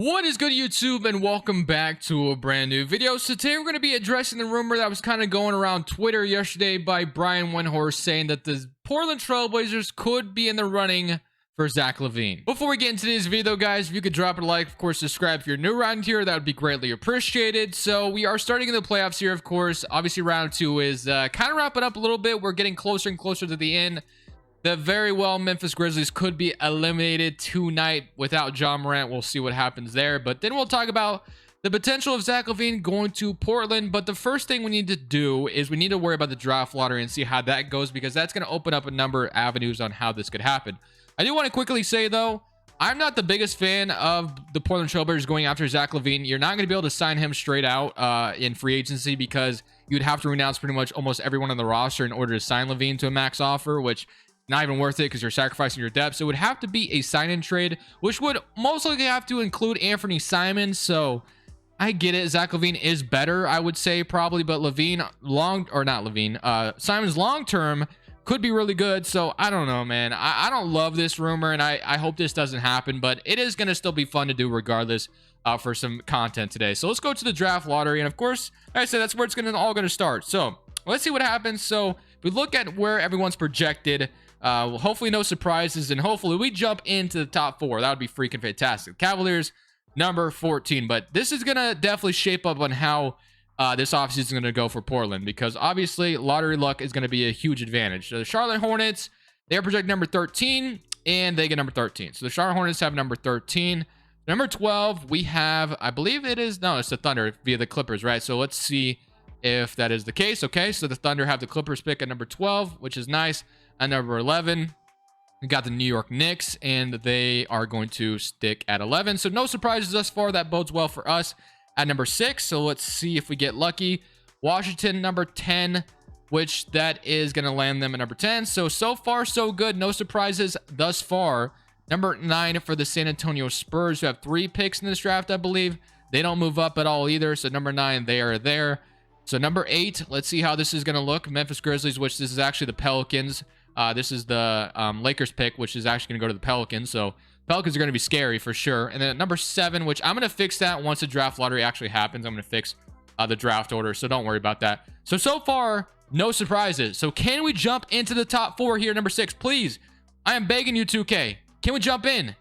What is good, YouTube, and welcome back to a brand new video. So today we're going to be addressing the rumor that was kind of going around Twitter yesterday by Brian Windhorst saying that the Portland Trailblazers could be in the running for Zach Lavine. Before we get into today's video, guys, if you could drop a like, of course, subscribe if you're new around here, that would be greatly appreciated. So we are starting in the playoffs here, of course. Obviously, round two is kind of wrapping up a little bit. We're getting closer and closer to the end. The very well Memphis Grizzlies could be eliminated tonight without John Morant. We'll see what happens there. But then we'll talk about the potential of Zach Lavine going to Portland. But the first thing we need to do is we need to worry about the draft lottery and see how that goes, because that's going to open up a number of avenues on how this could happen. I do want to quickly say, though, I'm not the biggest fan of the Portland Trailblazers going after Zach Lavine. You're not going to be able to sign him straight out in free agency, because you'd have to renounce pretty much almost everyone on the roster in order to sign Lavine to a max offer, which not even worth it because you're sacrificing your depth. So it would have to be a sign-in trade, which would most likely have to include Anthony Simons. So I get it. Zach Lavine is better, I would say, probably, but Simons long-term could be really good. So I don't know, man. I don't love this rumor, and I hope this doesn't happen, but it is going to still be fun to do regardless for some content today. So let's go to the draft lottery. And of course, like I said, that's where it's all going to start. So let's see what happens. So if we look at where everyone's projected, hopefully no surprises, and hopefully we jump into the top four. That would be freaking fantastic. Cavaliers, number 14. But this is going to definitely shape up on how this offseason is going to go for Portland, because obviously lottery luck is going to be a huge advantage. So the Charlotte Hornets, they're projected number 13, and they get number 13. So the Charlotte Hornets have number 13. Number 12, we have, I believe it's the Thunder via the Clippers, right? So let's see if that is the case. Okay, so the Thunder have the Clippers pick at number 12, which is nice. At number 11, we got the New York Knicks, and they are going to stick at 11. So no surprises thus far. That bodes well for us at number 6. So let's see if we get lucky. Washington, number 10, which that is going to land them at number 10. So far, so good. No surprises thus far. Number 9 for the San Antonio Spurs, who have 3 picks in this draft, I believe. They don't move up at all either. So number 9, they are there. So number 8, let's see how this is going to look. Memphis Grizzlies, which this is actually the Pelicans. This is the Lakers pick, which is actually going to go to the Pelicans. So Pelicans are going to be scary for sure. And then at number 7, which I'm going to fix that once the draft lottery actually happens. I'm going to fix the draft order, so don't worry about that. So far, no surprises. So can we jump into the top 4 here, number 6? Please, I am begging you, 2K. Can we jump in?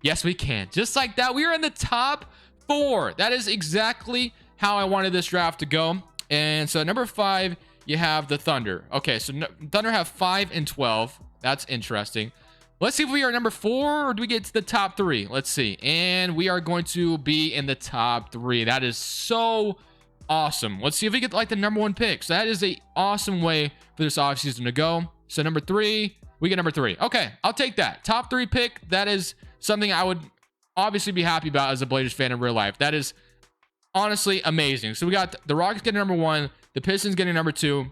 Yes, we can. Just like that, we are in the top 4. That is exactly how I wanted this draft to go. And so number 5, you have the Thunder. Okay, so Thunder have 5 and 12. That's interesting. Let's see if we are number 4, or do we get to the top 3? Let's see. And we are going to be in the top 3. That is so awesome. Let's see if we get like the number 1 pick. So that is a awesome way for this offseason to go. So number 3, we get number 3. Okay, I'll take that. Top 3 pick. That is something I would obviously be happy about as a Blazers fan in real life. That is honestly amazing. So we got the Rockets getting number 1, the Pistons getting number 2,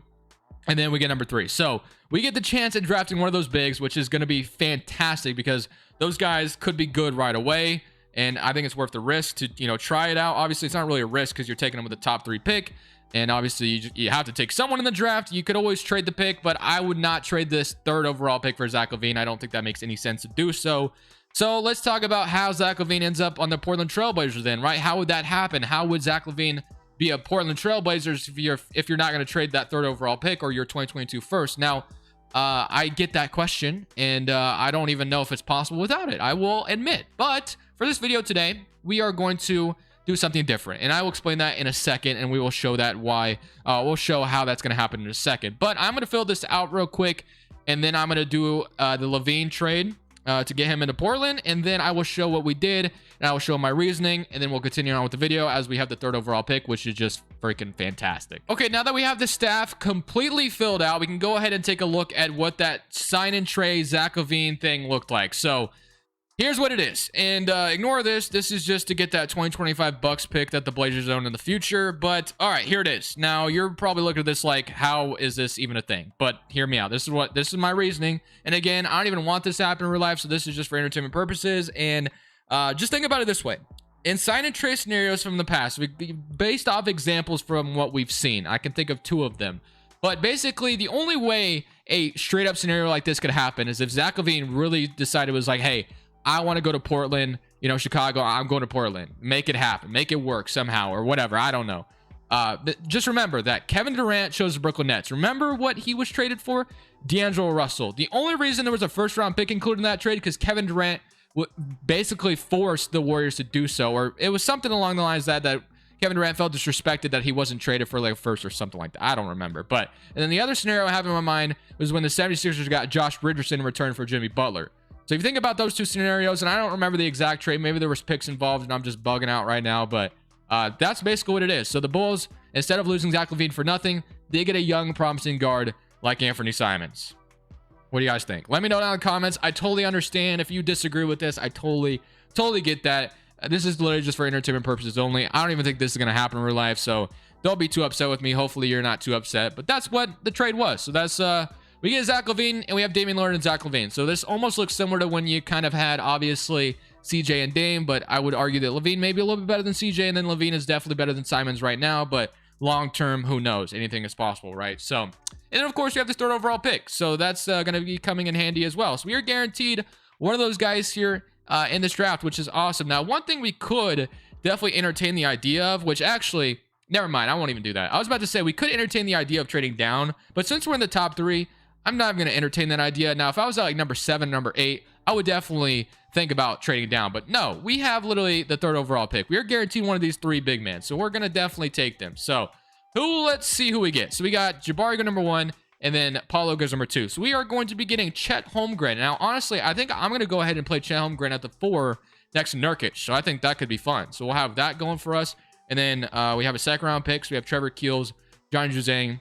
and then we get number 3. So we get the chance at drafting one of those bigs, which is going to be fantastic, because those guys could be good right away. And I think it's worth the risk to, try it out. Obviously, it's not really a risk because you're taking them with the top 3 pick. And obviously, you have to take someone in the draft. You could always trade the pick, but I would not trade this 3rd overall pick for Zach Lavine. I don't think that makes any sense to do so. So let's talk about how Zach Lavine ends up on the Portland Trailblazers then, right? How would that happen? How would Zach Lavine be a Portland Trailblazers if you're not going to trade that 3rd overall pick or your 2022 first? Now, I get that question, and I don't even know if it's possible without it, I will admit. But for this video today, we are going to do something different, and I will explain that in a second, and we will show that why. We'll show how that's going to happen in a second. But I'm going to fill this out real quick, and then I'm going to do the Lavine trade to get him into Portland, and then I will show what we did, and I will show my reasoning, and then we'll continue on with the video as we have the 3rd overall pick, which is just freaking fantastic. Okay, now that we have the staff completely filled out, we can go ahead and take a look at what that sign and trade Zach Lavine thing looked like. So here's what it is, and ignore this. This is just to get that 2025 Bucks pick that the Blazers own in the future. But all right, here it is. Now you're probably looking at this like, how is this even a thing? But hear me out. This is my reasoning. And again, I don't even want this to happen in real life, so this is just for entertainment purposes. And just think about it this way. In sign and trade scenarios from the past, based off examples from what we've seen, I can think of 2 of them. But basically, the only way a straight up scenario like this could happen is if Zach Lavine really decided, was like, hey, I want to go to Portland. you know, Chicago, I'm going to Portland. Make it happen. Make it work somehow or whatever. I don't know. Just remember that Kevin Durant chose the Brooklyn Nets. Remember what he was traded for? D'Angelo Russell. The only reason there was a first round pick included in that trade because Kevin Durant basically forced the Warriors to do so, or it was something along the lines that Kevin Durant felt disrespected that he wasn't traded for like a first or something like that. I don't remember. And then the other scenario I have in my mind was when the 76ers got Josh Richardson in return for Jimmy Butler. So if you think about those two scenarios, and I don't remember the exact trade, maybe there was picks involved and I'm just bugging out right now, but that's basically what it is. So the Bulls, instead of losing Zach Lavine for nothing, they get a young, promising guard like Anthony Simons. What do you guys think? Let me know down in the comments. I totally understand if you disagree with this. I totally get that. This is literally just for entertainment purposes only. I don't even think this is going to happen in real life, so don't be too upset with me. Hopefully you're not too upset, but that's what the trade was. So that's we get Zach Lavine and we have Damian Lillard and Zach Lavine. So this almost looks similar to when you kind of had obviously CJ and Dame, but I would argue that Lavine may be a little bit better than CJ, and then Lavine is definitely better than Simons right now, but long term, who knows? Anything is possible, right? So, and then of course we have the third overall pick, so that's going to be coming in handy as well. So we are guaranteed one of those guys here in this draft, which is awesome. Now, one thing we could definitely entertain the idea of, which actually, never mind, I won't even do that. I was about to say we could entertain the idea of trading down, but since we're in the top 3, I'm not going to entertain that idea. Now, if I was at like number 7, number 8, I would definitely think about trading down. But no, we have literally the third overall pick. We are guaranteed one of these 3 big men, so we're going to definitely take them. So let's see who we get. So we got Jabari go number 1, and then Paulo goes number 2. So we are going to be getting Chet Holmgren. Now, honestly, I think I'm going to go ahead and play Chet Holmgren at the 4 next to Nurkic. So I think that could be fun. So we'll have that going for us. And then we have a second round pick. So we have Trevor Keels, Johnny Juzang,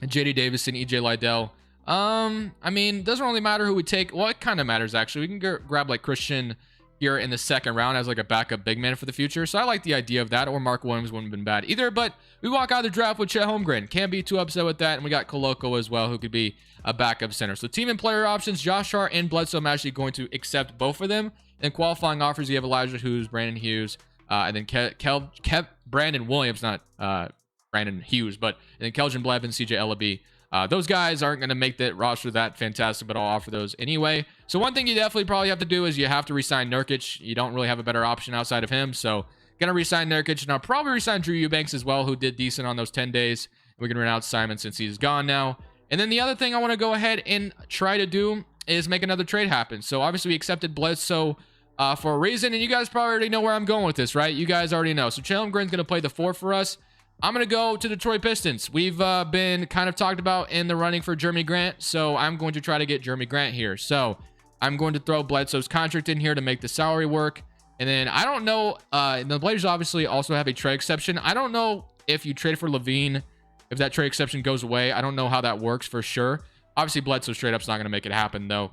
JD Davison, EJ Liddell. I mean, doesn't really matter who we take. Well, it kind of matters actually. We can grab like Christian here in the second round as like a backup big man for the future. So I like the idea of that, or Mark Williams wouldn't have been bad either, but we walk out of the draft with Chet Holmgren. Can't be too upset with that. And we got Koloko as well, who could be a backup center. So team and player options, Josh Hart and Bledsoe, I'm actually going to accept both of them. And qualifying offers, you have Elijah Hughes, Brandon Hughes, and then Brandon Williams, not Brandon Hughes, but and then Keldon Blevins, CJ Ellaby. Those guys aren't going to make that roster that fantastic, but I'll offer those anyway. So one thing you definitely probably have to do is you have to re-sign Nurkic. You don't really have a better option outside of him. So going to re-sign Nurkic, and I'll probably re-sign Drew Eubanks as well, who did decent on those 10 days. We can run out Simon since he's gone now. And then the other thing I want to go ahead and try to do is make another trade happen. So obviously we accepted Bledsoe for a reason, and you guys probably already know where I'm going with this, right? You guys already know. So Chet Holmgren's going to play the 4 for us. I'm going to go to Detroit Pistons. We've been kind of talked about in the running for Jerami Grant, so I'm going to try to get Jerami Grant here. So I'm going to throw Bledsoe's contract in here to make the salary work. And then I don't know, the Blazers obviously also have a trade exception. I don't know if you trade for Lavine, if that trade exception goes away. I don't know how that works for sure. Obviously, Bledsoe's trade up's not going to make it happen, though.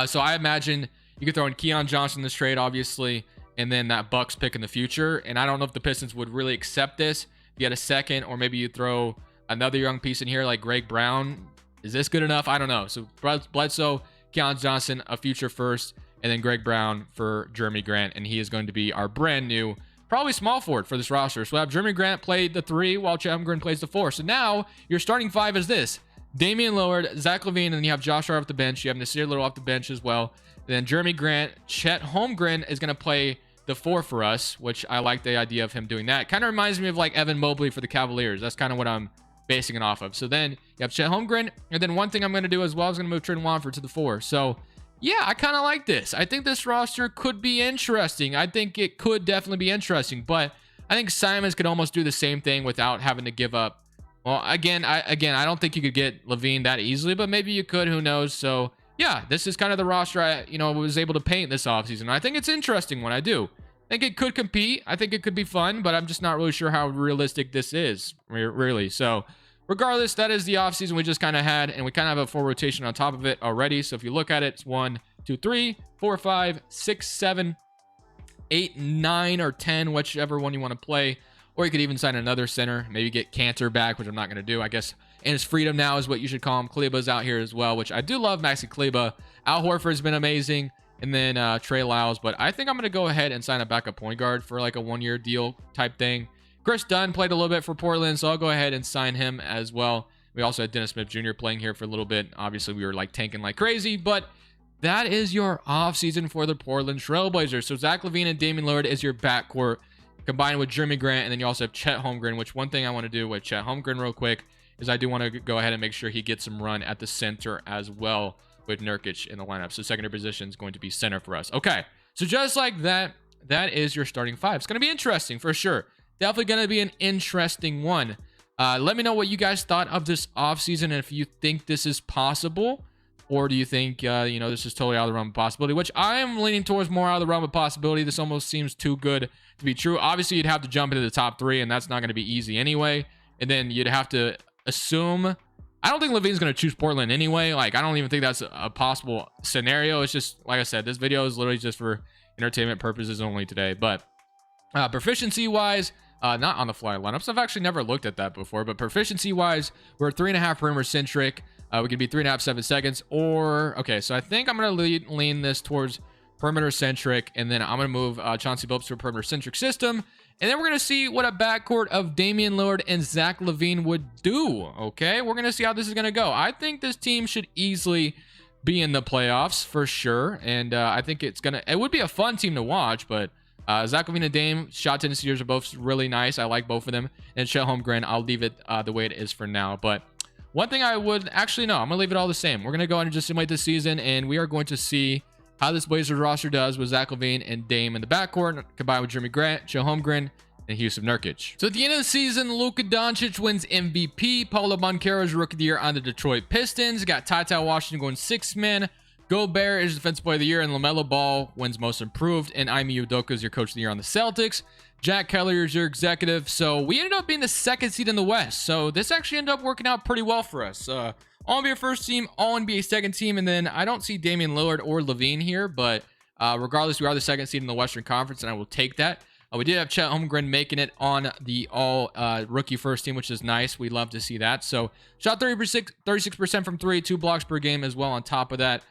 So I imagine you could throw in Keon Johnson in this trade, obviously, and then that Bucks pick in the future. And I don't know if the Pistons would really accept this. You get a second, or maybe you throw another young piece in here like Greg Brown. Is this good enough? I don't know. So Bledsoe, Keon Johnson, a future first, and then Greg Brown for Jerami Grant, and he is going to be our brand new, probably small forward for this roster. So we'll have Jerami Grant play the 3 while Chet Holmgren plays the 4. So now your starting 5 is this: Damian Lillard, Zach Lavine, and then you have Josh Hart off the bench. You have Nasir Little off the bench as well. And then Jerami Grant, Chet Holmgren is going to play the 4 for us, which I like the idea of him doing that. Kind of reminds me of like Evan Mobley for the Cavaliers. That's kind of what I'm basing it off of. So then you have Chet Holmgren, and then one thing I'm going to do as well is going to move Trent Watford to the 4. So yeah, I kind of like this. I think this roster could be interesting. I think it could definitely be interesting, but I think Simons could almost do the same thing without having to give up. Well, again, I don't think you could get Lavine that easily, but maybe you could. Who knows? So yeah, this is kind of the roster I, was able to paint this offseason. I think it's interesting when I do. I think it could compete. I think it could be fun, but I'm just not really sure how realistic this is, really. So regardless, that is the offseason we just kind of had, and we kind of have a full rotation on top of it already. So if you look at it, it's 1, 2, 3, 4, 5, 6, 7, 8, 9, or 10, whichever one you want to play. Or you could even sign another center, maybe get Cantor back, which I'm not going to do, I guess. And his freedom now is what you should call him. Kleba's out here as well, which I do love Maxi Kleba. Al Horford's been amazing. And then Trey Lyles. But I think I'm going to go ahead and sign a backup point guard for like a 1-year deal type thing. Chris Dunn played a little bit for Portland, so I'll go ahead and sign him as well. We also had Dennis Smith Jr. playing here for a little bit. Obviously, we were like tanking like crazy, but that is your offseason for the Portland Trailblazers. So Zach Lavine and Damian Lillard is your backcourt, combined with Jerami Grant, and then you also have Chet Holmgren, which one thing I want to do with Chet Holmgren real quick is I do want to go ahead and make sure he gets some run at the center as well with Nurkic in the lineup. So secondary position is going to be center for us. Okay, so just like that, that is your starting five. It's going to be interesting for sure. Definitely going to be an interesting one. Let me know what you guys thought of this offseason and if you think this is possible, or do you think, this is totally out of the realm of possibility, which I am leaning towards more out of the realm of possibility. This almost seems too good to be true. Obviously, you'd have to jump into the top three, and that's not going to be easy anyway. And then you'd have to assume, I don't think Lavine's going to choose Portland anyway. Like, I don't even think that's a possible scenario. It's just, like I said, this video is literally just for entertainment purposes only today. But proficiency-wise, not on the fly lineups. I've actually never looked at that before, but proficiency-wise, we're 3.5 perimeter-centric. We could be 3.5 7-seconds, or okay. So I think I'm gonna lean this towards perimeter-centric, and then I'm gonna move Chauncey Billups to a perimeter-centric system, and then we're gonna see what a backcourt of Damian Lillard and Zach Lavine would do. Okay, we're gonna see how this is gonna go. I think this team should easily be in the playoffs for sure, and I think it would be a fun team to watch, but. Zach Lavine and Dame, shot tendencies are both really nice. I like both of them. And Chet Holmgren, I'll leave it the way it is for now. But one thing I would actually, no, I'm going to leave it all the same. We're going to go ahead and just simulate this season, and we are going to see how this Blazers roster does with Zach Lavine and Dame in the backcourt, combined with Jerami Grant, Chet Holmgren, and Yusuf Nurkic. So at the end of the season, Luka Doncic wins MVP. Paulo Banchero's Rookie of the Year on the Detroit Pistons. Got Ty Washington going 6-man. Gobert is Defensive Player of the Year, and LaMelo Ball wins Most Improved, and Ime Udoka is your Coach of the Year on the Celtics. Jack Keller is your executive. So we ended up being the second seed in the West. So this actually ended up working out pretty well for us. All NBA first team, all NBA second team, and then I don't see Damian Lillard or Lavine here, but regardless, we are the second seed in the Western Conference, and I will take that. We did have Chet Holmgren making it on the all rookie first team, which is nice. We love to see that. So shot 36% from three, 2 blocks per game as well on top of that.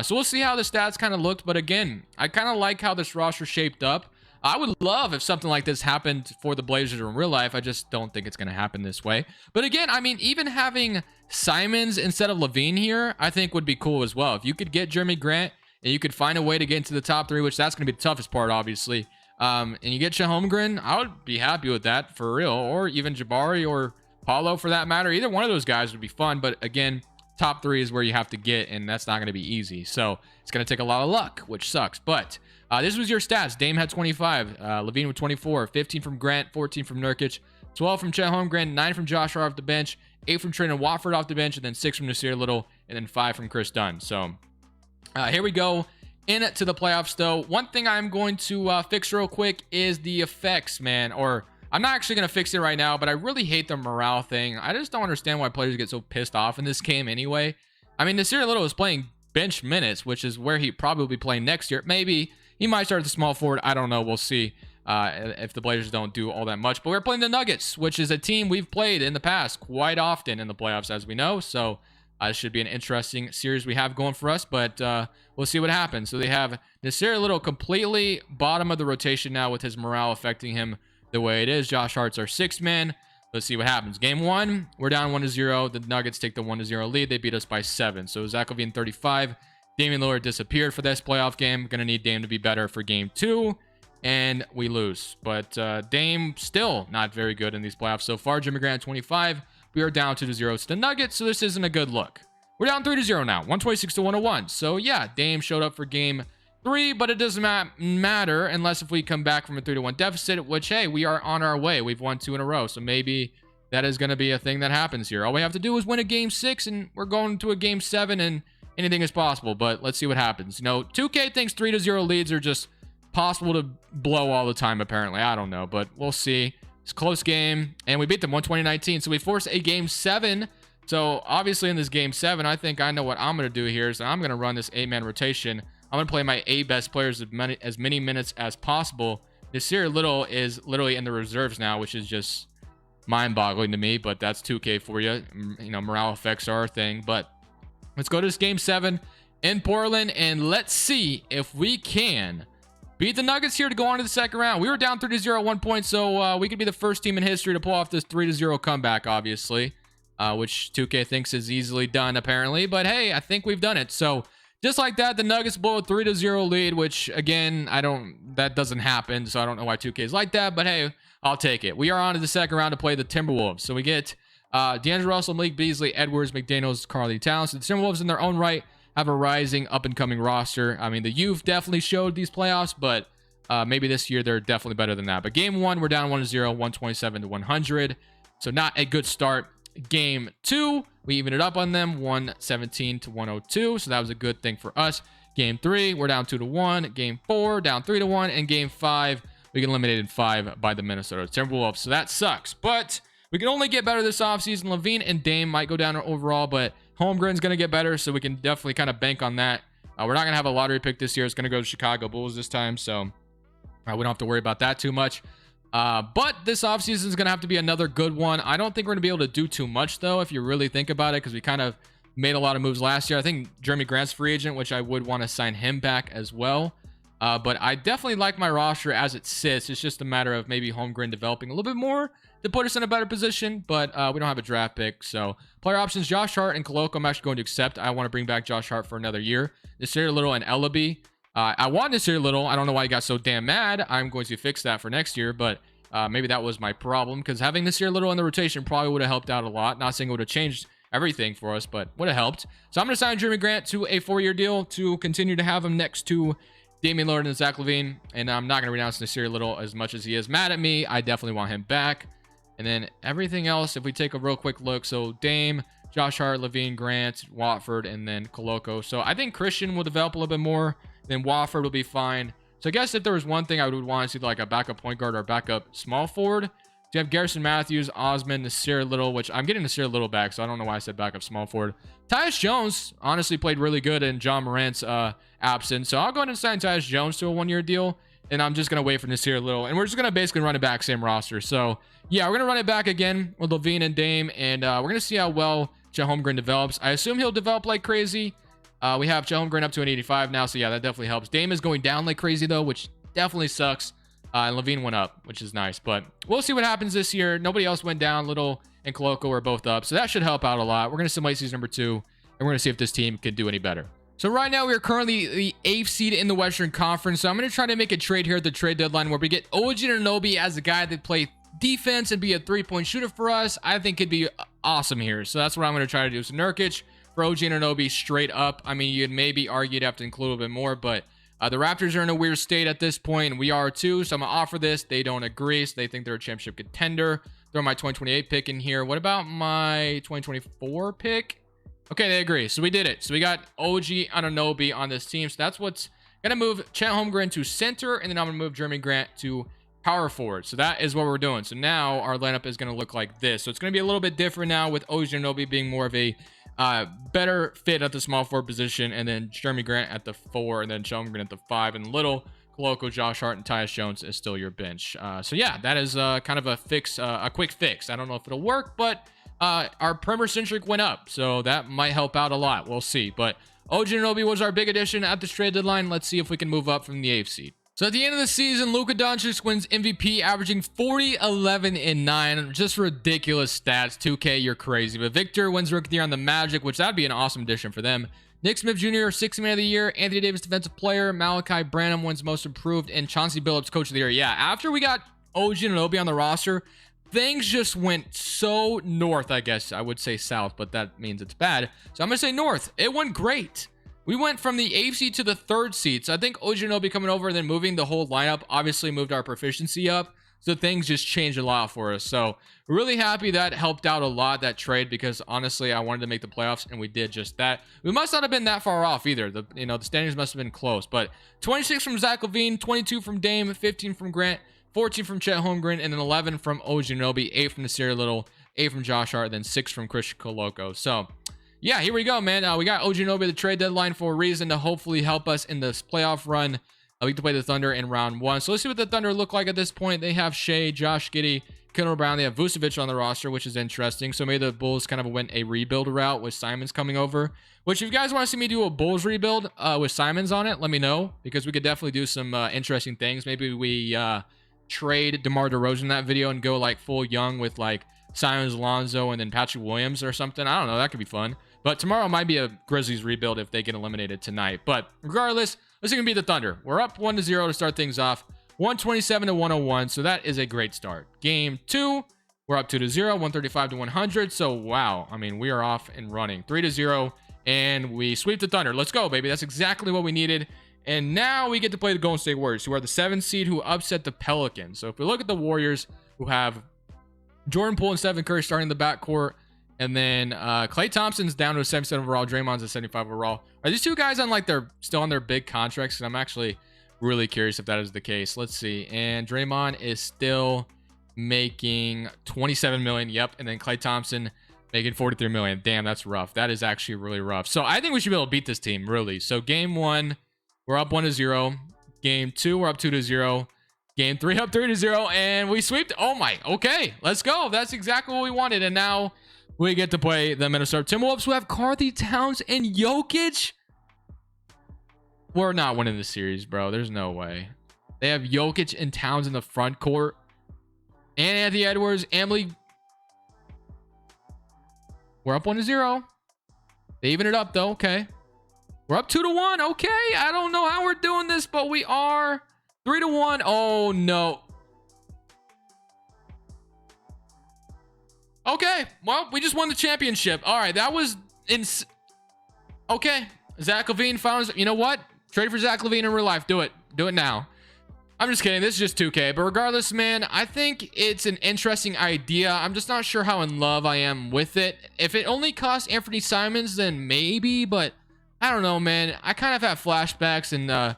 So we'll see how the stats kind of looked, but again, I kind of like how this roster shaped up. I would love if something like this happened for the Blazers in real life. I just don't think it's going to happen this way. But again, I mean, even having Simons instead of Lavine here, I think would be cool as well. If you could get Jerami Grant and you could find a way to get into the top three, which that's going to be the toughest part, obviously, and you get Chet Holmgren, I would be happy with that for real, or even Jabari or Paulo for that matter. Either one of those guys would be fun, but again, top three is where you have to get, and that's not going to be easy. So it's going to take a lot of luck, which sucks. But this was your stats. Dame had 25, Lavine with 24, 15 from Grant, 14 from Nurkic, 12 from Chet Holmgren, 9 from Josh Hart off the bench, 8 from Trent Watford off the bench, and then 6 from Nasir Little, and then 5 from Chris Dunn. So here we go into the playoffs, though. One thing I'm going to fix real quick is the effects, man, or I'm not actually going to fix it right now, but I really hate the morale thing. I just don't understand why players get so pissed off in this game anyway. I mean, Nasir Little is playing bench minutes, which is where he probably play next year. Maybe he might start at the small forward. I don't know. We'll see if the Blazers don't do all that much. But we're playing the Nuggets, which is a team we've played in the past quite often in the playoffs, as we know. So it should be an interesting series we have going for us, but we'll see what happens. So they have Nasir Little completely bottom of the rotation now with his morale affecting him the way it is. Josh Hart's our 6-man. Let's see what happens. Game 1, we're down 1-0. The Nuggets take the 1-0 lead. They beat us by 7. So Zach Lavine 35. Damian Lillard disappeared for this playoff game. Going to need Dame to be better for game 2. And we lose. But Dame still not very good in these playoffs so far. Jerami Grant 25. We are down 2-0 to the Nuggets. So this isn't a good look. We're down 3-0 now. 126-101. So yeah, Dame showed up for game 3, but it doesn't matter unless if we come back from a 3-1 deficit, which, hey, we are on our way. We've won 2 in a row, so maybe that is going to be a thing that happens here. All we have to do is win a game 6, and we're going to a game 7, and anything is possible, but let's see what happens. 2K thinks 3-0 leads are just possible to blow all the time, apparently. I don't know, but we'll see. It's a close game, and we beat them 120-19, so we force a game 7. So obviously in this game 7, I think I know what I'm going to do here. So I'm going to run this 8-man rotation. I'm going to play my 8 best players as many minutes as possible. Nasir Little is literally in the reserves now, which is just mind-boggling to me, but that's 2K for you. Morale effects are a thing, but let's go to this game 7 in Portland, and let's see if we can beat the Nuggets here to go on to the second round. We were down 3-0 at one point, so we could be the first team in history to pull off this 3-0 comeback, obviously, which 2K thinks is easily done, apparently. But hey, I think we've done it. So just like that, the Nuggets blow a 3-0 lead, which again, that doesn't happen. So I don't know why 2K is like that, but hey, I'll take it. We are on to the second round to play the Timberwolves. So we get D'Angelo Russell, Malik Beasley, Edwards, McDaniels, Karl Towns. So the Timberwolves in their own right have a rising up and coming roster. I mean, the youth definitely showed these playoffs, but maybe this year they're definitely better than that. But game 1, we're down 1-0, 127-100. So not a good start. Game 2, we even it up on them, 117-102. So that was a good thing for us. Game 3, we're down 2-1. Game 4, down 3-1. And game 5, we get eliminated 5 by the Minnesota Timberwolves. So that sucks. But we can only get better this offseason. Lavine and Dame might go down overall, but Holmgren's going to get better. So we can definitely kind of bank on that. We're not going to have a lottery pick this year. It's going to go to Chicago Bulls this time. So we don't have to worry about that too much. But this offseason is going to have to be another good one. I don't think we're going to be able to do too much, though, if you really think about it, because we kind of made a lot of moves last year. I think Jerami Grant's free agent, which I would want to sign him back as well. But I definitely like my roster as it sits. It's just a matter of maybe Holmgren developing a little bit more to put us in a better position. But we don't have a draft pick. So player options, Josh Hart and Koloko, I'm actually going to accept. I want to bring back Josh Hart for another year. Nasir Little and Ellaby. I want Nasir Little. I don't know why he got so damn mad. I'm going to fix that for next year, but maybe that was my problem, because having Nasir Little in the rotation probably would have helped out a lot. Not saying it would have changed everything for us, but would have helped. So I'm going to sign Jerami Grant to a 4-year deal to continue to have him next to Damian Lillard and Zach Lavine, and I'm not going to renounce Nasir Little as much as he is mad at me. I definitely want him back. And then everything else, if we take a real quick look, so Dame, Josh Hart, Lavine, Grant, Watford, and then Koloko. So I think Christian will develop a little bit more. Then Watford will be fine. So I guess if there was one thing I would want to see, like a backup point guard or backup small forward, you have Garrison Matthews, Osman, Nasir Little, which I'm getting Nasir Little back, so I don't know why I said backup small forward. Tyus Jones honestly played really good in John Morant's absence, so I'll go ahead and sign Tyus Jones to a 1-year deal, and I'm just going to wait for Nasir Little, and we're just going to basically run it back, same roster. So yeah, we're going to run it back again with Lavine and Dame, and we're going to see how well Chet Holmgren develops. I assume he'll develop like crazy. We have Chet Holmgren up to an 85 now, so yeah, that definitely helps. Dame is going down like crazy, though, which definitely sucks. And Lavine went up, which is nice. But we'll see what happens this year. Nobody else went down. Little and Koloko were both up, so that should help out a lot. We're going to simulate season number 2, and we're going to see if this team can do any better. So right now, we are currently the 8th seed in the Western Conference, so I'm going to try to make a trade here at the trade deadline where we get OG Anunoby as a guy that play defense and be a 3-point shooter for us. I think could be awesome here, so that's what I'm going to try to do. So Nurkic for OG Anunoby straight up. I mean, you'd maybe argue you'd have to include a little bit more, but the Raptors are in a weird state at this point, and we are too, so I'm going to offer this. They don't agree, so they think they're a championship contender. Throw my 2028 pick in here. What about my 2024 pick? Okay, they agree, so we did it. So we got OG Anunoby on this team, so that's what's going to move Chet Holmgren to center, and then I'm going to move Jerami Grant to power forward. So that is what we're doing. So now our lineup is going to look like this. So it's going to be a little bit different now with OG Anunoby being more of a better fit at the small forward position, and then Jerami Grant at the 4, and then Chet Holmgren at the 5, and Little, Koloko, Josh Hart, and Tyus Jones is still your bench. So yeah, that is kind of a fix, a quick fix. I don't know if it'll work, but our perimeter centric went up, so that might help out a lot. We'll see. But OG Anunoby was our big addition at the trade deadline. Let's see if we can move up from the 8th seed. So at the end of the season, Luka Doncic wins MVP, averaging 40, 11, and 9. Just ridiculous stats. 2K, you're crazy. But Victor wins Rookie of the Year on the Magic, which that'd be an awesome addition for them. Nick Smith Jr., 6th Man of the Year. Anthony Davis, Defensive Player. Malachi Branham wins Most Improved. And Chauncey Billups, Coach of the Year. Yeah, after we got OG Anunoby on the roster, things just went so north, I guess. I would say south, but that means it's bad. So I'm going to say north. It went great. We went from the 8th seed to the 3rd seed. So I think OG Anunoby coming over and then moving the whole lineup obviously moved our proficiency up. So things just changed a lot for us. So really happy that helped out a lot, that trade, because honestly, I wanted to make the playoffs and we did just that. We must not have been that far off either. The standings must have been close. But 26 from Zach Lavine, 22 from Dame, 15 from Grant, 14 from Chet Holmgren, and then 11 from OG Anunoby, 8 from Nasir Little, 8 from Josh Hart, then 6 from Chris Koloko. So yeah, here we go, man. We got OG Anunoby the trade deadline for a reason, to hopefully help us in this playoff run. We get to play the Thunder in round 1. So let's see what the Thunder look like at this point. They have Shea, Josh Giddey, Kendall Brown. They have Vucevic on the roster, which is interesting. So maybe the Bulls kind of went a rebuild route with Simons coming over. Which, if you guys want to see me do a Bulls rebuild with Simons on it, let me know, because we could definitely do some interesting things. Maybe we trade DeMar DeRozan in that video and go like full young with like Simons, Alonzo, and then Patrick Williams or something. I don't know. That could be fun. But tomorrow might be a Grizzlies rebuild if they get eliminated tonight. But regardless, this is going to be the Thunder. We're up 1-0 to start things off. 127 to 101. So that is a great start. Game 2, we're up 2-0, 135 to 100. So wow, I mean, we are off and running. 3-0, and we sweep the Thunder. Let's go, baby. That's exactly what we needed. And now we get to play the Golden State Warriors, who are the 7th seed, who upset the Pelicans. So if we look at the Warriors, who have Jordan Poole and Stephen Curry starting the backcourt, and then Klay Thompson's down to a 77 overall. Draymond's a 75 overall. Are these two guys on like they're still on their big contracts? And I'm actually really curious if that is the case. Let's see. And Draymond is still making 27 million. Yep. And then Klay Thompson making 43 million. Damn, that's rough. That is actually really rough. So I think we should be able to beat this team, really. So game 1, we're up 1-0. Game 2, we're up 2-0. Game 3, up 3-0. And we swept. Oh my. Okay. Let's go. That's exactly what we wanted. And now we get to play the Minnesota Timberwolves, who have Karl-Anthony Towns and Jokic. We're not winning the series, bro. There's no way. They have Jokic and Towns in the front court. And Anthony Edwards, Emily. We're up 1-0. They even it up, though. Okay. We're up 2-1. Okay. I don't know how we're doing this, but we are. 3-1. Oh, no. Okay. Well, we just won the championship. All right. That was okay. Zach Lavine found. You know what? Trade for Zach Lavine in real life. Do it. Do it now. I'm just kidding. This is just 2K. But regardless, man, I think it's an interesting idea. I'm just not sure how in love I am with it. If it only costs Anthony Simons, then maybe. But I don't know, man. I kind of have flashbacks, and I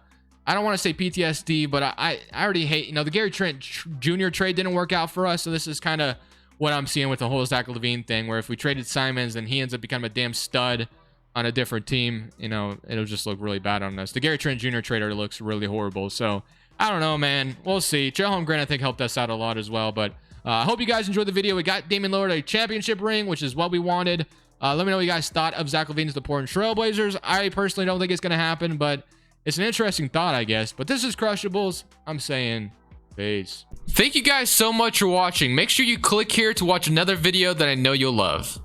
don't want to say PTSD, but I already hate, you know, the Gary Trent Jr. trade didn't work out for us. So this is kind of what I'm seeing with the whole Zach Lavine thing, where if we traded Simons, then he ends up becoming a damn stud on a different team. You know, it'll just look really bad on us. The Gary Trent Jr. trader looks really horrible. So I don't know, man. We'll see. Trail Holmgren, I think, helped us out a lot as well. But I hope you guys enjoyed the video. We got Damian Lillard a championship ring, which is what we wanted. Let me know what you guys thought of Zach Lavine to the Portland Trailblazers. I personally don't think it's going to happen, but it's an interesting thought, I guess. But this is Crushables. I'm saying peace. Thank you guys so much for watching. Make sure you click here to watch another video that I know you'll love.